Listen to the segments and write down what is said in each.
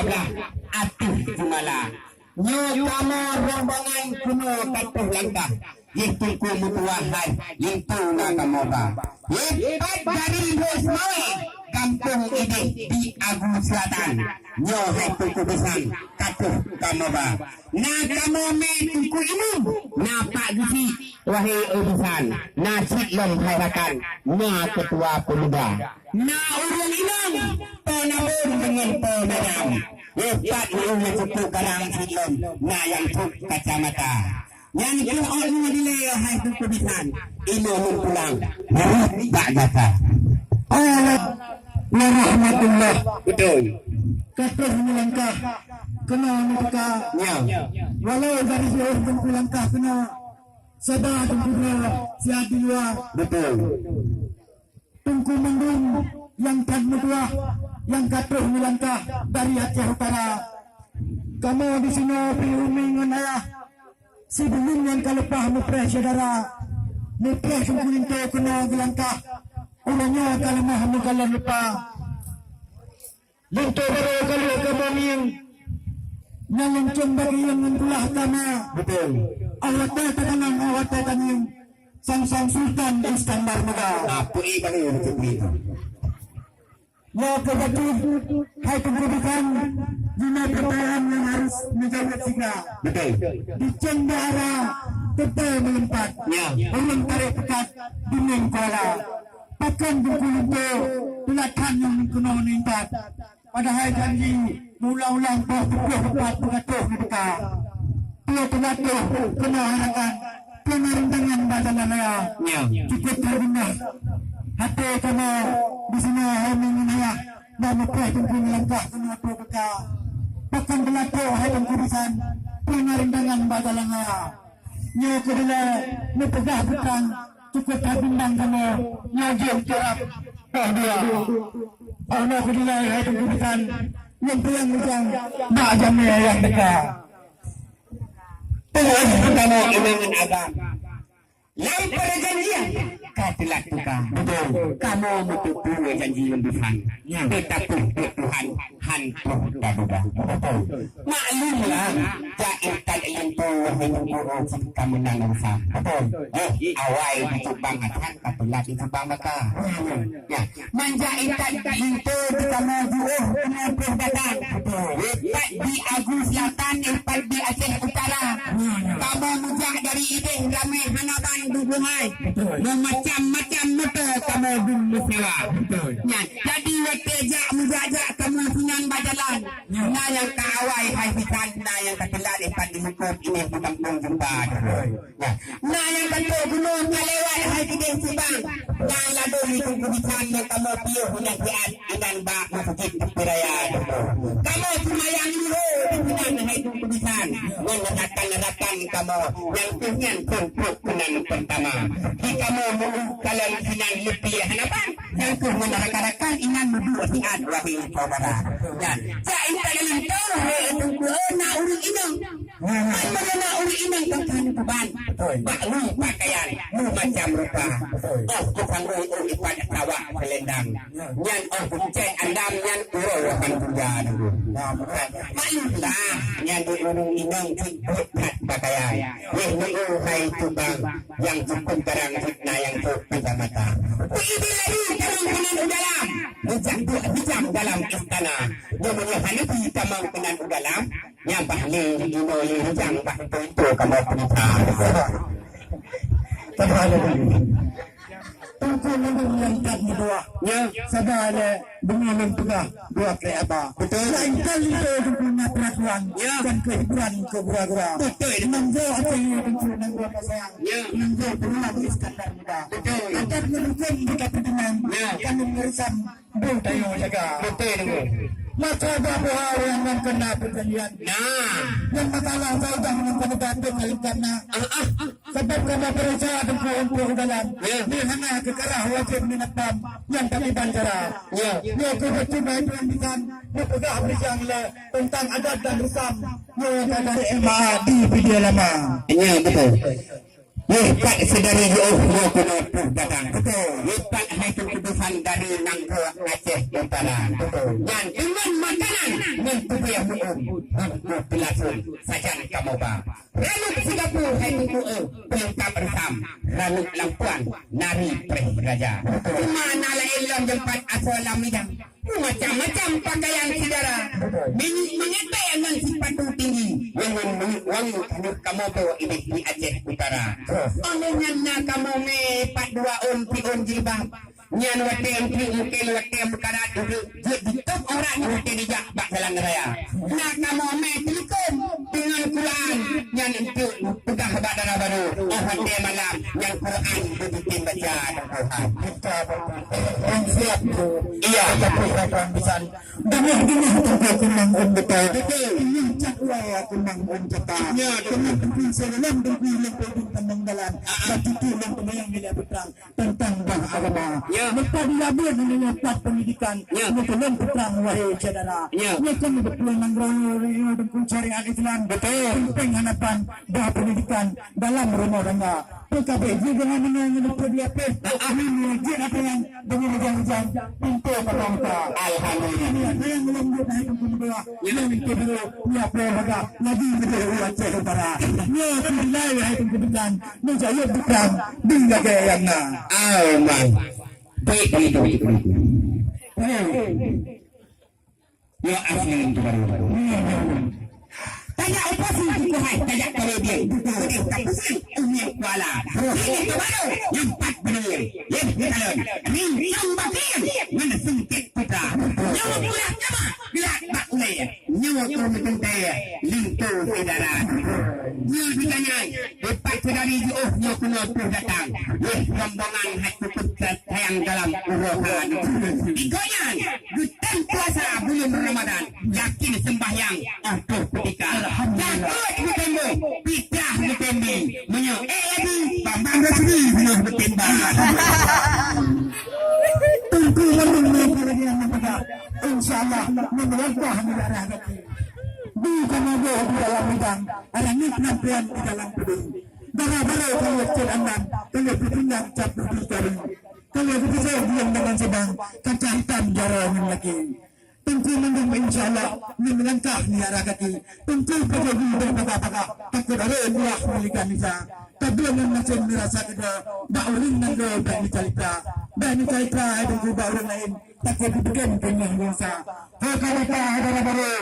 belah atuh jumala. Nyo kamo rombongan kuno katuh langkah. Itu ku mutuahan, itu na kamoga. Lipat dari Bosmawe, kampung ini di Agung Selatan. Nyo itu ku besan katuh kamoga. Na kamome tuku imum, na Pak Gusi wahai urusan, na Sitlong Hairakan, na Ketua Pemuda. Na urung inang, penabur dengan penayam. Lipat urung cukup karang Sitlong, na yang tuk kacamata. Yang kau ini dileh hai kebisan, ilmu pulang, tak jasa. Allah, rahmatullah. Betul. Kata langkah, kena muka. Walau dari seluruh langkah kena sedar tempura siap di luar. Betul. Tungku mendung yang kan mutua, yang kata langkah dari Aceh Utara. Kamu di sini priumingan ayah. Sebelum yang kalepah mupres saudara, mupres sungguh itu kena gelangkah. Orangnya kalau mahu mengkalah lupa. Lentok baru kalau kamu yang lancung bagi yang mentulah kama. Betul. Allah katakan awak katakan yang sang sultan Iskandar Muda. Apa ini untuk itu? Mau kebetulan hai kebutuhan guna pertahanan yang harus menjaga sikap. Betul. Di cendara tetap melompat. Orang tarik pekat dinding kuala. Pakan buku-buku pelatihan yang kena menimpat. Padahal janji ulang-ulang buat pengatuh mereka. Pengatuh kena harakan pemerintahan badan raya. Cukup terguna. Hati kamu di sini kami menayah dan mepah tunggu melangkah kena peka. Pakan belatuh hai pengkubisan pemerintahan badan raya. Nyo kedua mepegah petang cukup terbindang kamu ngajil terap. Dia Allah kedua hai pengkubisan yang pelang ujang tak jamnya yang dekat. Tuhan kamu imangan agam. Yang perjanjian kau lakukan. Betul. Kamu betul-betul janji lembusan. Tetapi Tuhan hantu daduga. Betul. Maklumlah jaitan itu hanya jika menang usaha. Betul. Awal dicubang akan katulat dicubang maka. Ya. Manjaitan itu jika maju kena perdataan. Betul. Lepas di Agung Selatan, lepas di Aceh Utara. Kamu mujak dari ide ramai hanaban dukungan. Macam-macam muka kamu dulu sewa. Jadi wateja mujajak kamu punya bajalan. Nah yang kawai hai hitan, nah yang ketelah lepas di hukum ini kampung jumpa. Nah yang kata gunungnya lewat hai kideng subang. Nah lalu itu kebisan yang kamu piuh yang diat dengan bak masjid perayaan. Kamu cuma yang dulu dengan hai itu kebisan. Mengenakan kamu yang punya kumpul kenan pertama. Kamu kalau sinan lebih hanapan yang ku menarakan inan berdua sihat wahai saudara. Dan saya dalam itu itu na urang inang. Mana urang inang kan beban. Baklu pakaian macam rupa. Oh bukan urang ipan tawa selendang. Yang kucing andam yang uro akan tujan. Maklumlah yang urang inang buat pakaian. Ini hai tubang yang cukup terang fitnah yang mata. Ini lagi kemungkinan dalam. Bijak dalam istana. Dia menghadapi kemungkinan dalam. Yang bahli dinoli hujang bahtu itu kamu perintah. Tunggu menunggu yang tak dua. Ya, sadar dengan pegah dua kereta. Betul. Lain kali itu punya peraturan dan kehiburan kegura-gura. Betul. Menjauh apa yang dimaksud dengan dua pasang. Menjauh perulang Iskandar Muda. Betul. Agar menunjukkan kita pertemuan. Kami mengerisan budaya jaga. Betul. Maka ada hal yang kena perjanjian. Yang masalah saya dah mengenai dengan karena sebab kena percaya dengan dalam. Di mana kekerah wajib minatkan yang kami bancara. Ya kebetulan perhentikan mempegah berjangla tentang adat dan rusam. Ya dari MA di video lama. Ya betul. Lipat sedari jauh mau kena datang. Betul. Lipat hai keputusan dari Nangka Aceh Utara. Betul. Dan dengan makanan mentubuh pelasun sajan kamu ba. Ranut Singapura hai tubuh pelengkap bersam. Ranut lampuan nari perih raja. Mana lah ilang jempat asal lamidang. Macam-macam pakaian saudara. Mengetai dengan sepatu tinggi. Wangi kamu bawa ini di Aceh Utara. Onongan kamu me 42 pion jilbab. Nyan watem pi mungkin watem karat di top orang ni mungkin dijak bak jalan raya. Nak kamu me telekom dengan Quran nyan itu pegang badara baru. Oh watem malam yang Quran dibikin baca Tuhan. Kita siap tu. Iya, tapi orang bisa. Dengan kunang betul. Ini cakwa kunang cakap. Ya, dengan selam dengan tentang dalam. Bagi tu yang bila berperang tentang agama. Mereka dilabur dengan kuat pendidikan. Mereka berperang wahai saudara. Mereka berpeluang mengrong dan syariat Islam. Betul. Penting harapan dah pendidikan dalam rumah tangga. PKB dengan mengenai PDP. Amin mengajar apa yang dengan hujan-hujan pintu kita. Alhamdulillah. Yang melembut dari kedua. Yang kedua dia perga lagi kedua Aceh Utara. Ya alhamdulillah hai kemudian menjadi bukan dengan gayanya. Aman. Baik itu. Ya akhirnya itu baru. Tanya apa sih itu hai? Tanya kalau dia kapusan umnya kuala. Ini itu baru yang 4 benar. Yang kalon. Ini yang bakir. Mana singkit putra. Nyawa kuliah sama. Gelak bak ulai. Nyawa kurang tentaya. Lintu saudara. Dia ditanya. Lepas sedari jauh nyawa kuliah datang. Rombongan hati putra sayang dalam uruhan. Ikonyan. Hutan puasa bulan Ramadan. Yakin sembahyang. Untuk ketika. Takut bertembak. Pitah bertembak. Menyok. Lagi. Bambang Rasmi. Menyok bertembak. Tunggu lagi yang nampak. InsyaAllah. Memelangkah negara hati. Bukan ada di dalam bidang. Ada penampilan di dalam pedung. Bara-bara kalau cek andan. Kalau berpindah cap berbicara. Kalau berbicara diam dengan sedang. Kaca hitam jarang lagi. Tentu menunggu insyaAllah melangkah niara kaki. Tentu berjadi berpaga-paga. Takut ada buah melikan nisa. Kedua masih merasa kedua. Baurin nanggo dan calitra. Dan calitra ada juga orang lain. Takut dipegang dengan dosa. Kata-kata adalah baru.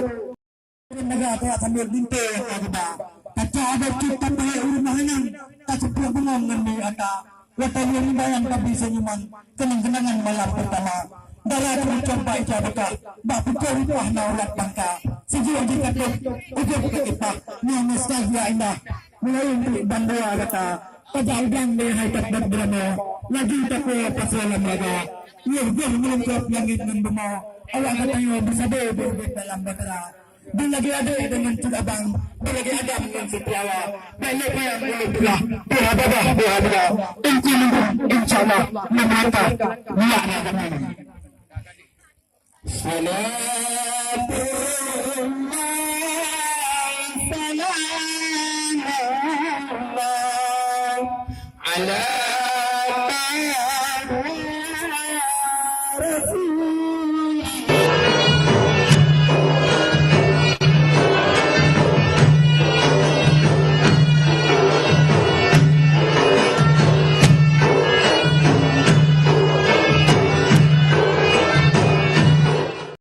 Negara telah sambil binti yang ada. Kaca ada kita pakai urumahanan. Tak sepuh bengong dengan anda. Wata yang bayang kami senyuman. Kenang-kenangan malam pertama. Darah tercampak jabaka. Bak pukul ruah naulat bangka. Sejauh dikatuk. Ujian kekipah. Ni nostalgia indah. Mulai untuk bandua kata. Pada udang ni haikat berdrama. Lagi takwa pasal lembaga. Ia jauh melengkap langit dan bema. Awak katanya bersabar berbit dalam batera. Dan lagi ada dengan Abang. Dan lagi ada dengan Setiawa. Dan lagi yang boleh belah. Berhabah. InsyaAllah memerintah. Niatnya kami. Salam ala